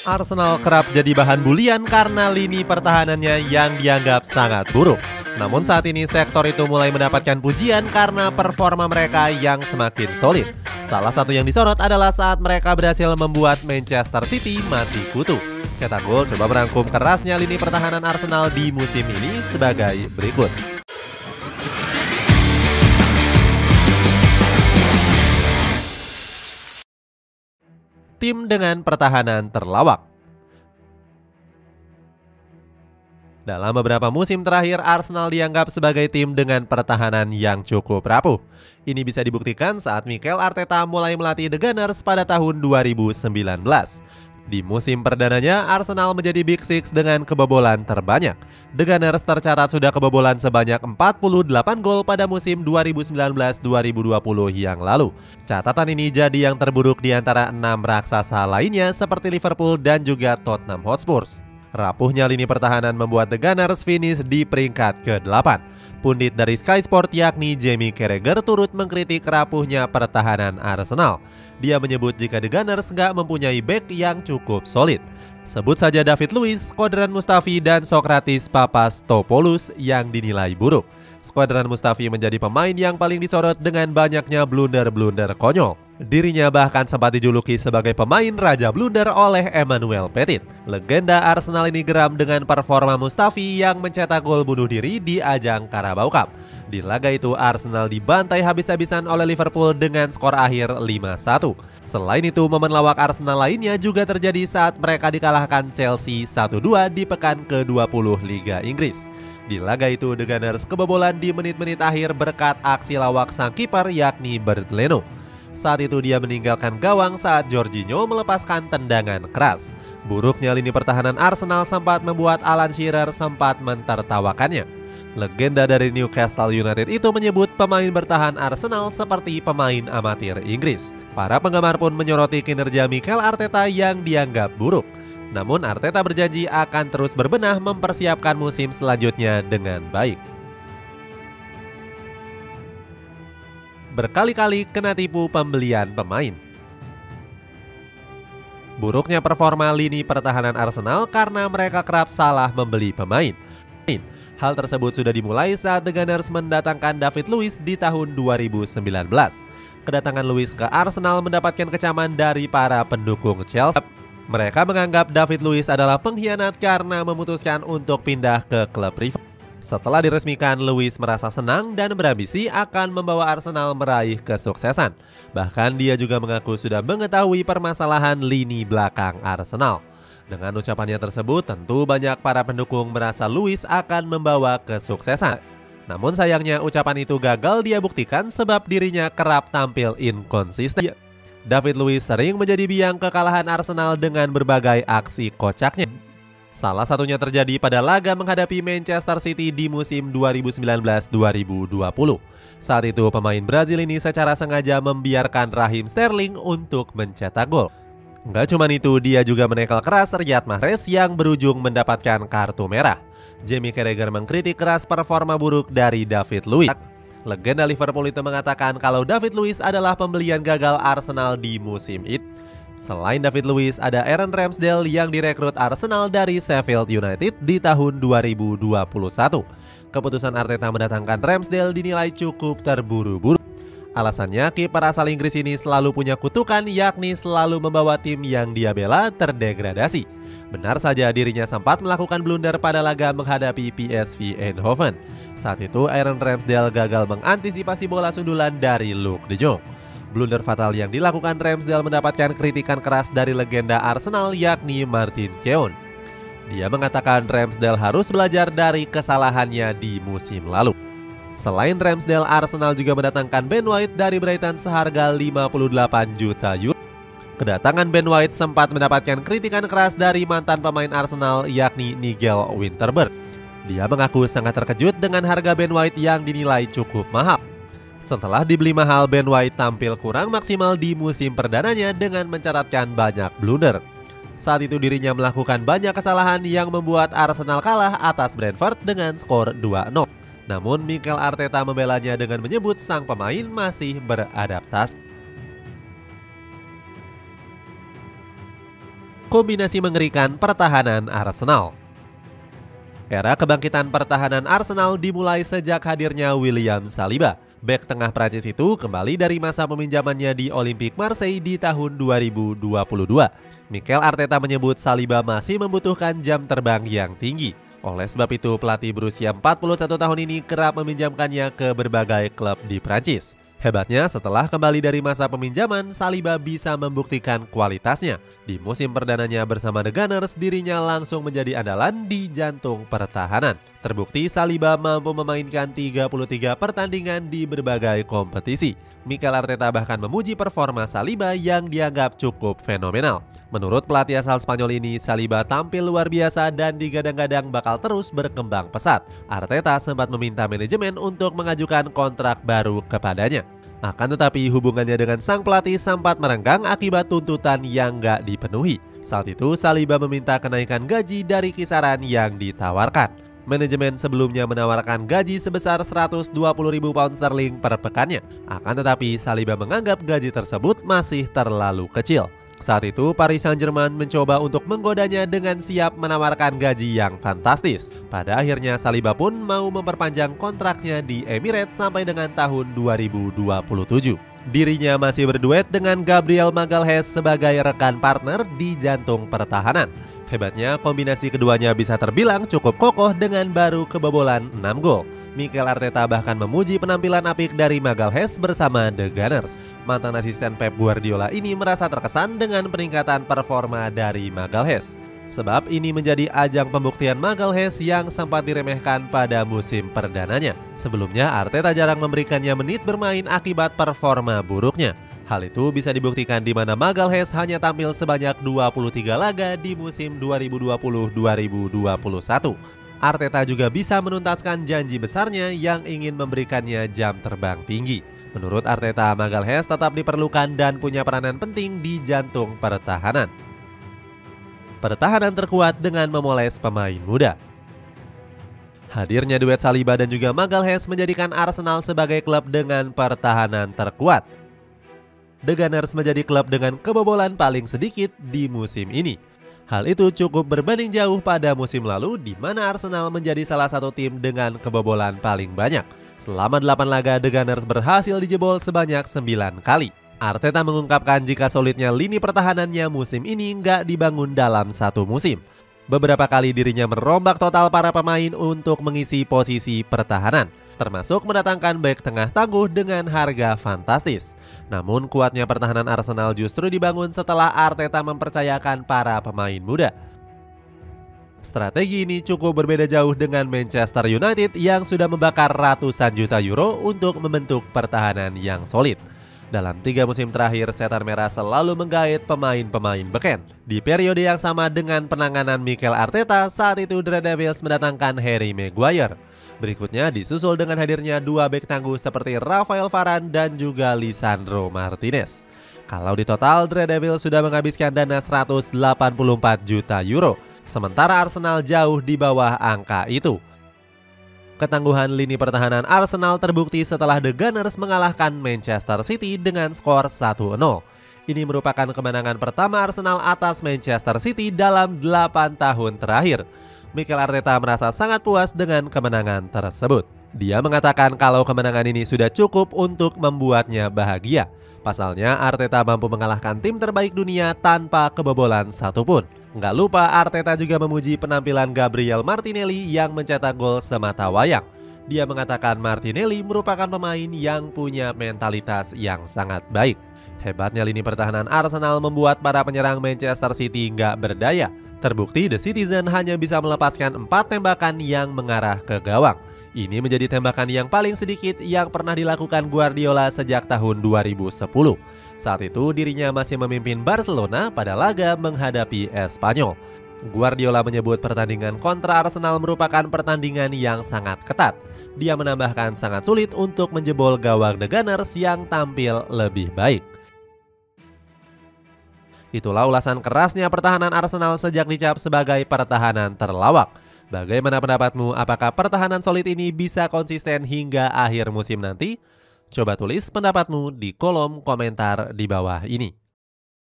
Arsenal kerap jadi bahan bulian karena lini pertahanannya yang dianggap sangat buruk. Namun saat ini sektor itu mulai mendapatkan pujian karena performa mereka yang semakin solid. Salah satu yang disorot adalah saat mereka berhasil membuat Manchester City mati kutu. Cetak Gol coba merangkum kerasnya lini pertahanan Arsenal di musim ini sebagai berikut. Tim dengan pertahanan terlawak. Dalam beberapa musim terakhir, Arsenal dianggap sebagai tim dengan pertahanan yang cukup rapuh. Ini bisa dibuktikan saat Mikel Arteta mulai melatih The Gunners pada tahun 2019. Di musim perdananya, Arsenal menjadi Big Six dengan kebobolan terbanyak. The Gunners tercatat sudah kebobolan sebanyak 48 gol pada musim 2019-2020 yang lalu. Catatan ini jadi yang terburuk di antara 6 raksasa lainnya seperti Liverpool dan juga Tottenham Hotspur. Rapuhnya lini pertahanan membuat The Gunners finish di peringkat ke-8. Pundit dari Sky Sport yakni Jamie Carragher turut mengkritik rapuhnya pertahanan Arsenal. Dia menyebut jika The Gunners nggak mempunyai back yang cukup solid. Sebut saja David Luiz, Shkodran Mustafi, dan Sokratis Papastopoulos yang dinilai buruk. Shkodran Mustafi menjadi pemain yang paling disorot dengan banyaknya blunder-blunder konyol. Dirinya bahkan sempat dijuluki sebagai pemain raja blunder oleh Emmanuel Petit. Legenda Arsenal ini geram dengan performa Mustafi yang mencetak gol bunuh diri di ajang Carabao Cup. Di laga itu Arsenal dibantai habis-habisan oleh Liverpool dengan skor akhir 5-1. Selain itu, momen lawak Arsenal lainnya juga terjadi saat mereka dikalahkan Chelsea 1-2 di pekan ke-20 Liga Inggris. Di laga itu, The Gunners kebobolan di menit-menit akhir berkat aksi lawak sang kiper yakni Bernd Leno. Saat itu dia meninggalkan gawang saat Jorginho melepaskan tendangan keras. Buruknya lini pertahanan Arsenal sempat membuat Alan Shearer sempat mentertawakannya. Legenda dari Newcastle United itu menyebut pemain bertahan Arsenal seperti pemain amatir Inggris. Para penggemar pun menyoroti kinerja Mikel Arteta yang dianggap buruk. Namun Arteta berjanji akan terus berbenah mempersiapkan musim selanjutnya dengan baik. Berkali-kali kena tipu pembelian pemain. Buruknya performa lini pertahanan Arsenal karena mereka kerap salah membeli pemain. Hal tersebut sudah dimulai saat The Gunners mendatangkan David Luiz di tahun 2019. Kedatangan Luiz ke Arsenal mendapatkan kecaman dari para pendukung Chelsea. Mereka menganggap David Luiz adalah pengkhianat karena memutuskan untuk pindah ke klub rival. Setelah diresmikan, Luiz merasa senang dan berambisi akan membawa Arsenal meraih kesuksesan. Bahkan dia juga mengaku sudah mengetahui permasalahan lini belakang Arsenal. Dengan ucapannya tersebut, tentu banyak para pendukung merasa Luiz akan membawa kesuksesan. Namun sayangnya ucapan itu gagal dia buktikan sebab dirinya kerap tampil inkonsisten. David Luiz sering menjadi biang kekalahan Arsenal dengan berbagai aksi kocaknya. Salah satunya terjadi pada laga menghadapi Manchester City di musim 2019-2020. Saat itu pemain Brazil ini secara sengaja membiarkan Raheem Sterling untuk mencetak gol. Nggak cuma itu, dia juga menekel keras Riyad Mahrez yang berujung mendapatkan kartu merah. Jamie Carragher mengkritik keras performa buruk dari David Luiz. Legenda Liverpool itu mengatakan kalau David Luiz adalah pembelian gagal Arsenal di musim itu. Selain David Luiz, ada Aaron Ramsdale yang direkrut Arsenal dari Sheffield United di tahun 2021. Keputusan Arteta mendatangkan Ramsdale dinilai cukup terburu-buru. Alasannya, kiper asal Inggris ini selalu punya kutukan, yakni selalu membawa tim yang dia bela terdegradasi. Benar saja dirinya sempat melakukan blunder pada laga menghadapi PSV Eindhoven. Saat itu Aaron Ramsdale gagal mengantisipasi bola sundulan dari Luuk de Jong. Blunder fatal yang dilakukan Ramsdale mendapatkan kritikan keras dari legenda Arsenal yakni Martin Keown. Dia mengatakan Ramsdale harus belajar dari kesalahannya di musim lalu. Selain Ramsdale, Arsenal juga mendatangkan Ben White dari Brighton seharga 58 juta euro. Kedatangan Ben White sempat mendapatkan kritikan keras dari mantan pemain Arsenal yakni Nigel Winterburn. Dia mengaku sangat terkejut dengan harga Ben White yang dinilai cukup mahal. Setelah dibeli mahal, Ben White tampil kurang maksimal di musim perdananya dengan mencatatkan banyak blunder. Saat itu dirinya melakukan banyak kesalahan yang membuat Arsenal kalah atas Brentford dengan skor 2-0. Namun Mikel Arteta membelanya dengan menyebut sang pemain masih beradaptasi. Kombinasi mengerikan pertahanan Arsenal. Era kebangkitan pertahanan Arsenal dimulai sejak hadirnya William Saliba. Bek tengah Prancis itu kembali dari masa peminjamannya di Olympique Marseille di tahun 2022. Mikel Arteta menyebut Saliba masih membutuhkan jam terbang yang tinggi. Oleh sebab itu, pelatih berusia 41 tahun ini kerap meminjamkannya ke berbagai klub di Prancis. Hebatnya, setelah kembali dari masa peminjaman, Saliba bisa membuktikan kualitasnya. Di musim perdananya bersama The Gunners, dirinya langsung menjadi andalan di jantung pertahanan. Terbukti Saliba mampu memainkan 33 pertandingan di berbagai kompetisi. Mikel Arteta bahkan memuji performa Saliba yang dianggap cukup fenomenal. Menurut pelatih asal Spanyol ini, Saliba tampil luar biasa dan digadang-gadang bakal terus berkembang pesat. Arteta sempat meminta manajemen untuk mengajukan kontrak baru kepadanya. Akan tetapi hubungannya dengan sang pelatih sempat merenggang akibat tuntutan yang gak dipenuhi. Saat itu Saliba meminta kenaikan gaji dari kisaran yang ditawarkan. Manajemen sebelumnya menawarkan gaji sebesar 120.000 pound sterling per pekannya. Akan tetapi Saliba menganggap gaji tersebut masih terlalu kecil. Saat itu Paris Saint-Germain mencoba untuk menggodanya dengan siap menawarkan gaji yang fantastis. Pada akhirnya Saliba pun mau memperpanjang kontraknya di Emirates sampai dengan tahun 2027. Dirinya masih berduet dengan Gabriel Magalhaes sebagai rekan partner di jantung pertahanan. Hebatnya, kombinasi keduanya bisa terbilang cukup kokoh dengan baru kebobolan 6 gol. Mikel Arteta bahkan memuji penampilan apik dari Magalhaes bersama The Gunners. Mantan asisten Pep Guardiola ini merasa terkesan dengan peningkatan performa dari Magalhaes. Sebab ini menjadi ajang pembuktian Magalhaes yang sempat diremehkan pada musim perdananya. Sebelumnya Arteta jarang memberikannya menit bermain akibat performa buruknya. Hal itu bisa dibuktikan di mana Magalhaes hanya tampil sebanyak 23 laga di musim 2020-2021. Arteta juga bisa menuntaskan janji besarnya yang ingin memberikannya jam terbang tinggi. Menurut Arteta, Magalhaes tetap diperlukan dan punya peranan penting di jantung pertahanan. Pertahanan terkuat dengan memoles pemain muda. Hadirnya duet Saliba dan juga Magalhaes menjadikan Arsenal sebagai klub dengan pertahanan terkuat. The Gunners menjadi klub dengan kebobolan paling sedikit di musim ini. Hal itu cukup berbanding jauh pada musim lalu di mana Arsenal menjadi salah satu tim dengan kebobolan paling banyak. Selama 8 laga, The Gunners berhasil dijebol sebanyak 9 kali. Arteta mengungkapkan jika solidnya lini pertahanannya musim ini nggak dibangun dalam satu musim. Beberapa kali dirinya merombak total para pemain untuk mengisi posisi pertahanan, termasuk mendatangkan bek tengah tangguh dengan harga fantastis. Namun kuatnya pertahanan Arsenal justru dibangun setelah Arteta mempercayakan para pemain muda. Strategi ini cukup berbeda jauh dengan Manchester United yang sudah membakar ratusan juta euro untuk membentuk pertahanan yang solid. Dalam 3 musim terakhir, Setan Merah selalu menggait pemain-pemain beken. Di periode yang sama dengan penanganan Mikel Arteta, saat itu The Red Devils mendatangkan Harry Maguire. Berikutnya disusul dengan hadirnya 2 bek tangguh seperti Rafael Varane dan juga Lisandro Martinez. Kalau di total, The Red Devils sudah menghabiskan dana 184 juta euro, sementara Arsenal jauh di bawah angka itu. Ketangguhan lini pertahanan Arsenal terbukti setelah The Gunners mengalahkan Manchester City dengan skor 1-0. Ini merupakan kemenangan pertama Arsenal atas Manchester City dalam 8 tahun terakhir. Mikel Arteta merasa sangat puas dengan kemenangan tersebut. Dia mengatakan kalau kemenangan ini sudah cukup untuk membuatnya bahagia. Pasalnya Arteta mampu mengalahkan tim terbaik dunia tanpa kebobolan satupun. Nggak lupa Arteta juga memuji penampilan Gabriel Martinelli yang mencetak gol semata wayang. Dia mengatakan Martinelli merupakan pemain yang punya mentalitas yang sangat baik. Hebatnya lini pertahanan Arsenal membuat para penyerang Manchester City nggak berdaya. Terbukti The Citizen hanya bisa melepaskan 4 tembakan yang mengarah ke gawang. Ini menjadi tembakan yang paling sedikit yang pernah dilakukan Guardiola sejak tahun 2010. Saat itu dirinya masih memimpin Barcelona pada laga menghadapi Espanyol. Guardiola menyebut pertandingan kontra Arsenal merupakan pertandingan yang sangat ketat. Dia menambahkan sangat sulit untuk menjebol gawang The Gunners yang tampil lebih baik. Itulah ulasan kerasnya pertahanan Arsenal sejak dicap sebagai pertahanan terlawak. Bagaimana pendapatmu? Apakah pertahanan solid ini bisa konsisten hingga akhir musim nanti? Coba tulis pendapatmu di kolom komentar di bawah ini.